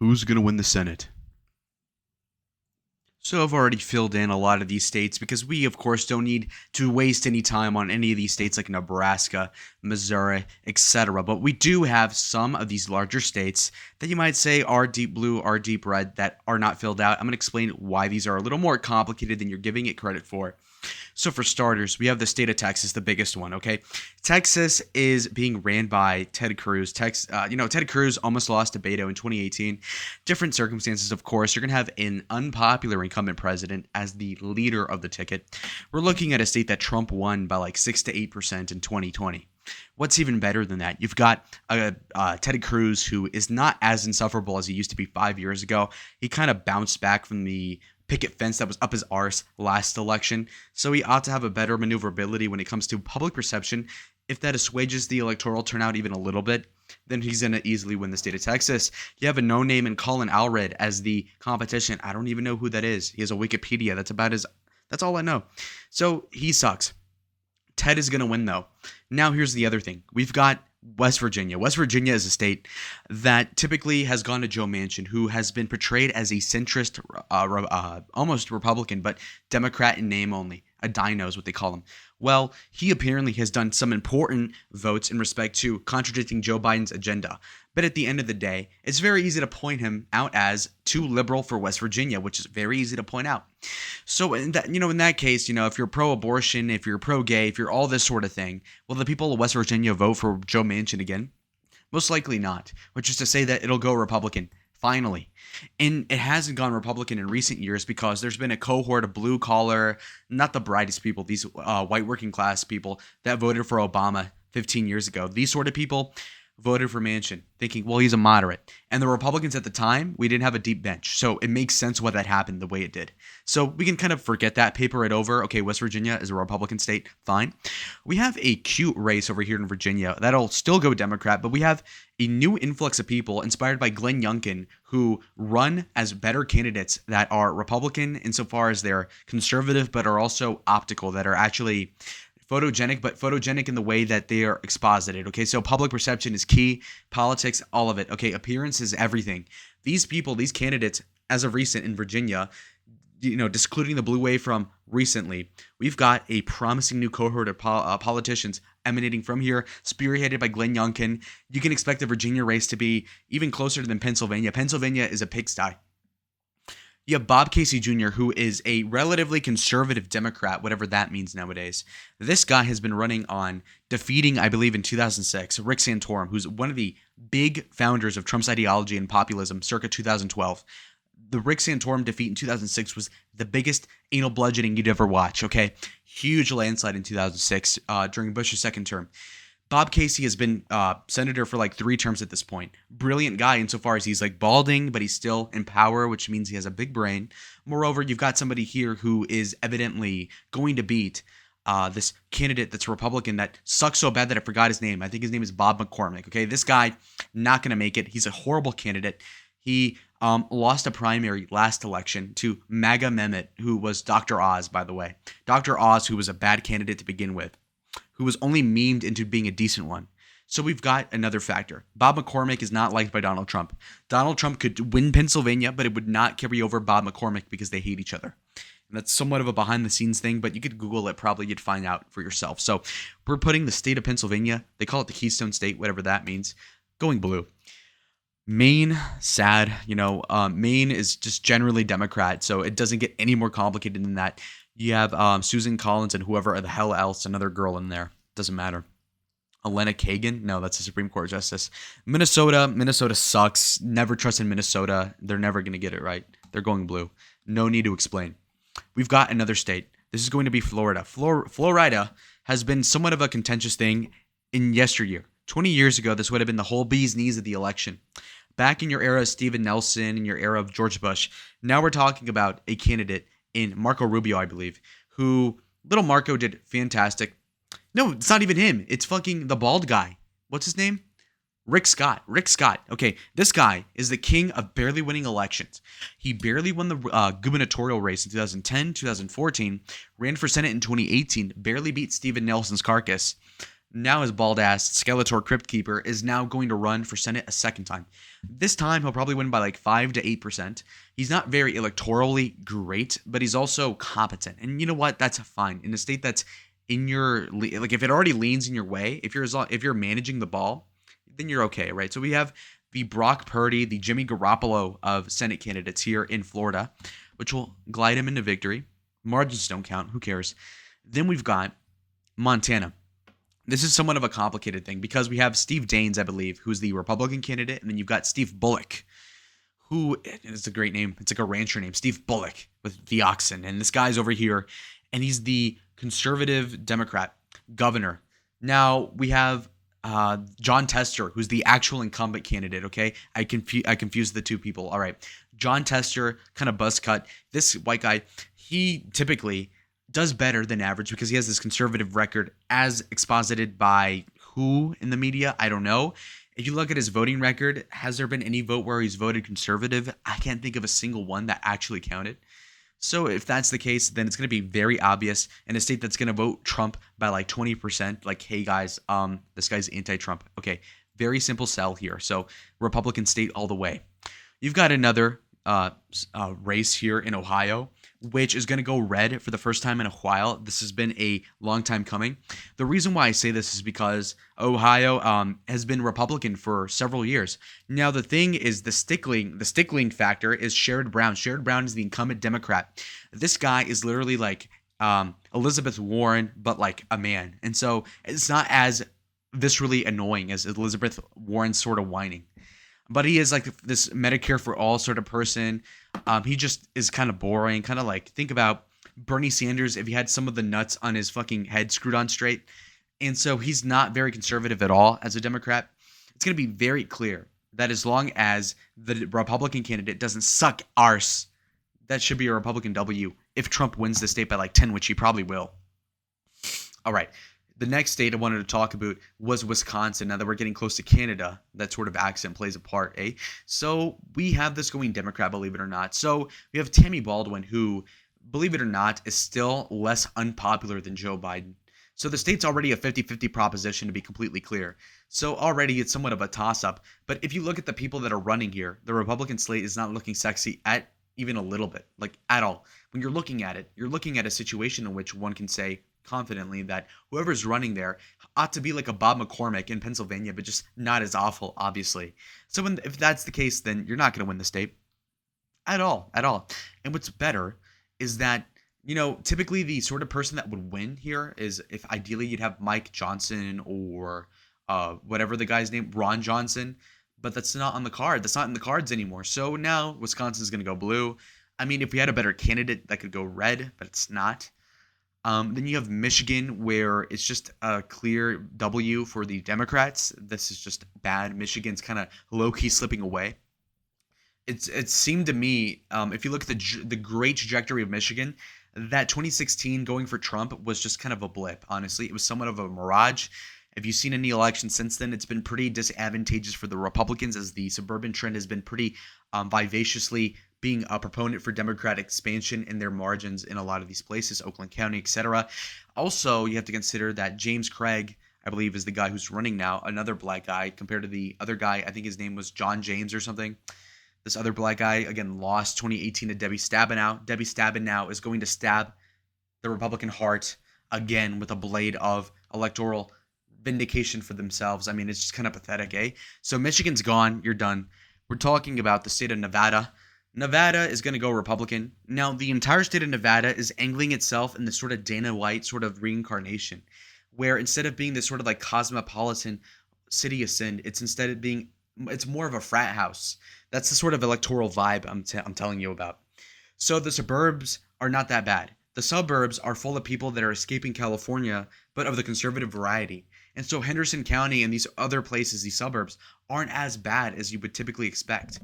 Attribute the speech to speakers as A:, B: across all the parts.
A: Who's going to win the Senate? So I've already filled in a lot of these states because we, of course, don't need to waste any time on any of these states like Nebraska, Missouri, etc. But we do have some of these larger states that you might say are deep blue, are deep red, that are not filled out. I'm going to explain why these are a little more complicated than you're giving it credit for. So for starters, we have the state of Texas, the biggest one, okay? Texas is being ran by Ted Cruz. Ted Cruz almost lost to Beto in 2018. Different circumstances, of course. You're going to have an unpopular incumbent president as the leader of the ticket. We're looking at a state that Trump won by like 6 to 8% in 2020. What's even better than that? You've got Ted Cruz, who is not as insufferable as he used to be 5 years ago. He kind of bounced back from the picket fence that was up his arse last election, so he ought to have a better maneuverability when it comes to public perception. If that assuages the electoral turnout even a little bit, then he's going to easily win the state of Texas. You have a no-name in Colin Allred as the competition. I don't even know who that is. He has a Wikipedia. That's all I know. So he sucks. Ted is going to win, though. Now, here's the other thing. We've got West Virginia. West Virginia is a state that typically has gone to Joe Manchin, who has been portrayed as a centrist, almost Republican, but Democrat in name only. A dino is what they call him. Well, he apparently has done some important votes in respect to contradicting Joe Biden's agenda. But at the end of the day, it's very easy to point him out as too liberal for West Virginia, which is very easy to point out. So in that case, if you're pro-abortion, if you're pro-gay, if you're all this sort of thing, will the people of West Virginia vote for Joe Manchin again? Most likely not, which is to say that it'll go Republican. Finally. And it hasn't gone Republican in recent years because there's been a cohort of blue collar, not the brightest people, these white working class people that voted for Obama 15 years ago. These sort of people voted for Manchin, thinking, well, he's a moderate. And the Republicans at the time, we didn't have a deep bench. So it makes sense why that happened the way it did. So we can kind of forget that, paper it over. Okay, West Virginia is a Republican state. Fine. We have a cute race over here in Virginia that'll still go Democrat, but we have a new influx of people inspired by Glenn Youngkin who run as better candidates that are Republican insofar as they're conservative, but are also optical, that are actually photogenic, but photogenic in the way that they are exposited. Okay, so public perception is key, politics, all of it. Okay, appearance is everything. These people, these candidates, as of recent in Virginia, excluding the blue wave from recently, we've got a promising new cohort of politicians emanating from here, spearheaded by Glenn Youngkin. You can expect the Virginia race to be even closer than Pennsylvania. Pennsylvania is a pigsty. You have Bob Casey Jr., who is a relatively conservative Democrat, whatever that means nowadays. This guy has been running on defeating, I believe in 2006, Rick Santorum, who's one of the big founders of Trump's ideology and populism circa 2012. The Rick Santorum defeat in 2006 was the biggest anal bludgeoning you'd ever watch, okay? Huge landslide in 2006 during Bush's second term. Bob Casey has been senator for like 3 terms at this point. Brilliant guy insofar as he's like balding, but he's still in power, which means he has a big brain. Moreover, you've got somebody here who is evidently going to beat this candidate that's Republican that sucks so bad that I forgot his name. I think his name is Bob McCormick. Okay, this guy, not going to make it. He's a horrible candidate. He lost a primary last election to MAGA Mehmet, who was Dr. Oz, by the way. Dr. Oz, who was a bad candidate to begin with, who was only memed into being a decent one. So we've got another factor. Bob McCormick is not liked by Donald Trump. Donald Trump could win Pennsylvania, but it would not carry over Bob McCormick because they hate each other. And that's somewhat of a behind-the-scenes thing, but you could Google it. Probably you'd find out for yourself. So we're putting the state of Pennsylvania, they call it the Keystone State, whatever that means, going blue. Maine, sad. Maine is just generally Democrat, so it doesn't get any more complicated than that. You have Susan Collins and whoever the hell else, another girl in there. Doesn't matter. Elena Kagan? No, that's a Supreme Court justice. Minnesota sucks. Never trust in Minnesota. They're never going to get it right. They're going blue. No need to explain. We've got another state. This is going to be Florida. Florida has been somewhat of a contentious thing in yesteryear. 20 years ago, this would have been the whole bee's knees of the election. Back in your era of Stephen Nelson, in your era of George Bush, now we're talking about a candidate in Marco Rubio, I believe, who little Marco did fantastic. No, it's not even him. It's fucking the bald guy. What's his name? Rick Scott. Okay, this guy is the king of barely winning elections. He barely won the gubernatorial race in 2010, 2014, ran for Senate in 2018, barely beat Stephen Nelson's carcass. Now his bald ass Skeletor Crypt Keeper is now going to run for Senate a second time. This time he'll probably win by like 5 to 8%. He's not very electorally great, but he's also competent. And you know what? That's fine. In a state that's in your like if it already leans in your way, if you're managing the ball, then you're okay, right? So we have the Brock Purdy, the Jimmy Garoppolo of Senate candidates here in Florida, which will glide him into victory. Margins don't count. Who cares? Then we've got Montana. This is somewhat of a complicated thing because we have Steve Daines, I believe, who's the Republican candidate, and then you've got Steve Bullock, who it's a great name. It's like a rancher name, Steve Bullock with the oxen. And this guy's over here, and he's the conservative Democrat governor. Now we have John Tester, who's the actual incumbent candidate. Okay, I confused the two people. All right, John Tester, kind of buzz cut. This white guy, he typically does better than average because he has this conservative record as exposited by who in the media? I don't know. If you look at his voting record, has there been any vote where he's voted conservative? I can't think of a single one that actually counted. So if that's the case, then it's going to be very obvious in a state that's going to vote Trump by like 20%. Like, hey guys, this guy's anti-Trump. Okay, very simple sell here. So Republican state all the way. You've got another race here in Ohio, which is going to go red for the first time in a while. This has been a long time coming. The reason why I say this is because Ohio has been Republican for several years. Now, the thing is the stickling factor is Sherrod Brown. Sherrod Brown is the incumbent Democrat. This guy is literally like Elizabeth Warren, but like a man. And so it's not as viscerally annoying as Elizabeth Warren sort of whining. But he is like this Medicare for all sort of person. He just is kind of boring. Kind of like, think about Bernie Sanders if he had some of the nuts on his fucking head screwed on straight. And so he's not very conservative at all as a Democrat. It's going to be very clear that as long as the Republican candidate doesn't suck arse, that should be a Republican W if Trump wins the state by like 10, which he probably will. All right. The next state I wanted to talk about was Wisconsin. Now that we're getting close to Canada, that sort of accent plays a part, eh? So we have this going Democrat, believe it or not. So we have Tammy Baldwin, who, believe it or not, is still less unpopular than Joe Biden. So the state's already a 50-50 proposition, to be completely clear. So already it's somewhat of a toss-up. But if you look at the people that are running here, the Republican slate is not looking sexy at even a little bit, like at all. When you're looking at it, you're looking at a situation in which one can say confidently that whoever's running there ought to be like a Bob McCormick in Pennsylvania, but just not as awful, obviously. So if that's the case, then you're not going to win the state at all. And what's better is that, you know, typically the sort of person that would win here is if ideally you'd have Mike Johnson or whatever the guy's name, Ron Johnson, but that's not on the card. That's not in the cards anymore. So now Wisconsin's going to go blue. I mean, if we had a better candidate that could go red, but it's not. Then you have Michigan, where it's just a clear W for the Democrats. This is just bad. Michigan's kind of low-key slipping away. It seemed to me, if you look at the great trajectory of Michigan, that 2016 going for Trump was just kind of a blip, honestly. It was somewhat of a mirage. If you've seen any election since then, it's been pretty disadvantageous for the Republicans as the suburban trend has been pretty vivaciously being a proponent for Democratic expansion in their margins in a lot of these places, Oakland County, etc. Also, you have to consider that James Craig, I believe, is the guy who's running now, another black guy compared to the other guy. I think his name was John James or something. This other black guy, again, lost 2018 to Debbie Stabenow. Debbie Stabenow is going to stab the Republican heart again with a blade of electoral vindication for themselves. I mean, it's just kind of pathetic, eh? So Michigan's gone. You're done. We're talking about the state of Nevada. Nevada is going to go Republican. Now, the entire state of Nevada is angling itself in this sort of Dana White sort of reincarnation, where instead of being this sort of like cosmopolitan city ascend, it's more of a frat house. That's the sort of electoral vibe I'm telling you about. So the suburbs are not that bad. The suburbs are full of people that are escaping California, but of the conservative variety. And so Henderson County and these other places, these suburbs, aren't as bad as you would typically expect.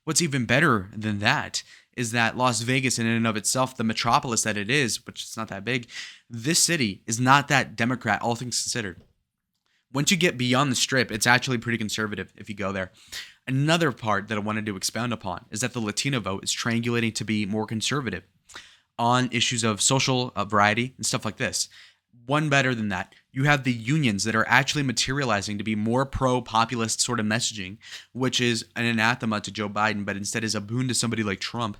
A: What's even better than that is that Las Vegas, in and of itself, the metropolis that it is, which is not that big, this city is not that Democrat, all things considered. Once you get beyond the strip, it's actually pretty conservative if you go there. Another part that I wanted to expound upon is that the Latino vote is triangulating to be more conservative on issues of social variety and stuff like this. One better than that, you have the unions that are actually materializing to be more pro-populist sort of messaging, which is an anathema to Joe Biden, but instead is a boon to somebody like Trump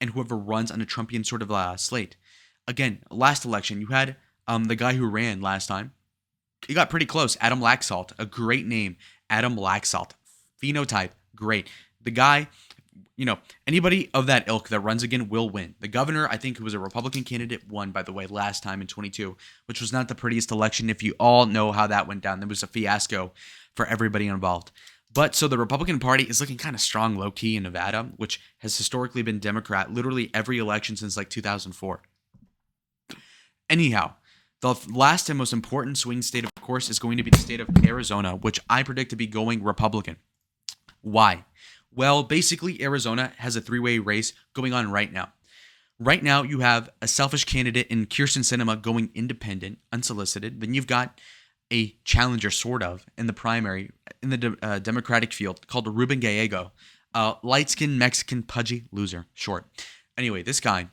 A: and whoever runs on a Trumpian sort of slate. Again, last election, you had the guy who ran last time. He got pretty close. Adam Laxalt, a great name. Adam Laxalt. Phenotype, great. The guy, anybody of that ilk that runs again will win. The governor, I think, who was a Republican candidate, won, by the way, last time in 22, which was not the prettiest election. If you all know how that went down, there was a fiasco for everybody involved. But so the Republican Party is looking kind of strong low-key in Nevada, which has historically been Democrat literally every election since like 2004. Anyhow, the last and most important swing state, of course, is going to be the state of Arizona, which I predict to be going Republican. Why? Well, basically, Arizona has a three-way race going on right now. Right now, you have a selfish candidate in Kyrsten Sinema going independent, unsolicited. Then you've got a challenger, sort of, in the primary, in the Democratic field, called Ruben Gallego, light-skinned Mexican pudgy loser, short. Anyway, this guy,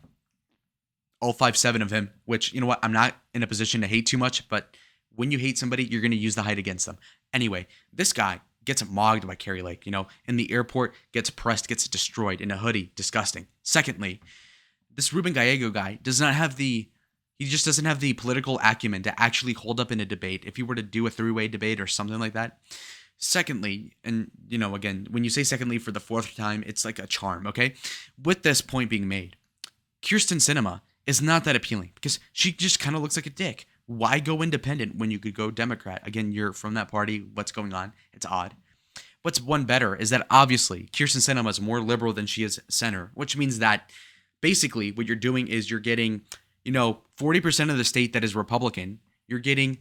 A: all 5'7" of him, which, you know what, I'm not in a position to hate too much, but when you hate somebody, you're going to use the height against them. Anyway, this guy gets mogged by Kari Lake, in the airport, gets pressed, gets destroyed in a hoodie, disgusting. Secondly, this Ruben Gallego guy he just doesn't have the political acumen to actually hold up in a debate if he were to do a three-way debate or something like that. Secondly, and again, when you say secondly for the fourth time, it's like a charm, okay? With this point being made, Kyrsten Sinema is not that appealing because she just kind of looks like a dick. Why go independent when you could go Democrat? Again, you're from that party. What's going on? It's odd. What's one better is that obviously Kyrsten Sinema is more liberal than she is center, which means that basically what you're doing is you're getting 40% of the state that is Republican. You're getting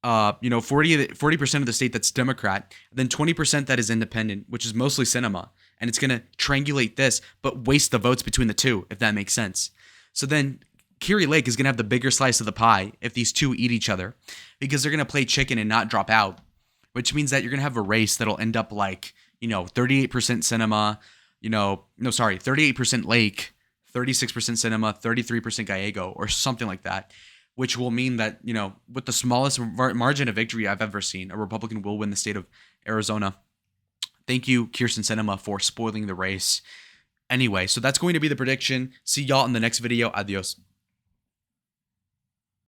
A: 40% of the state that's Democrat, then 20% that is independent, which is mostly Sinema. And it's going to triangulate this, but waste the votes between the two, if that makes sense. So then Kari Lake is going to have the bigger slice of the pie if these two eat each other because they're going to play chicken and not drop out, which means that you're going to have a race that'll end up like, 38% Sinema, 38% Lake, 36% Sinema, 33% Gallego, or something like that, which will mean that, with the smallest margin of victory I've ever seen, a Republican will win the state of Arizona. Thank you, Kyrsten Sinema, for spoiling the race. Anyway, so that's going to be the prediction. See y'all in the next video. Adios.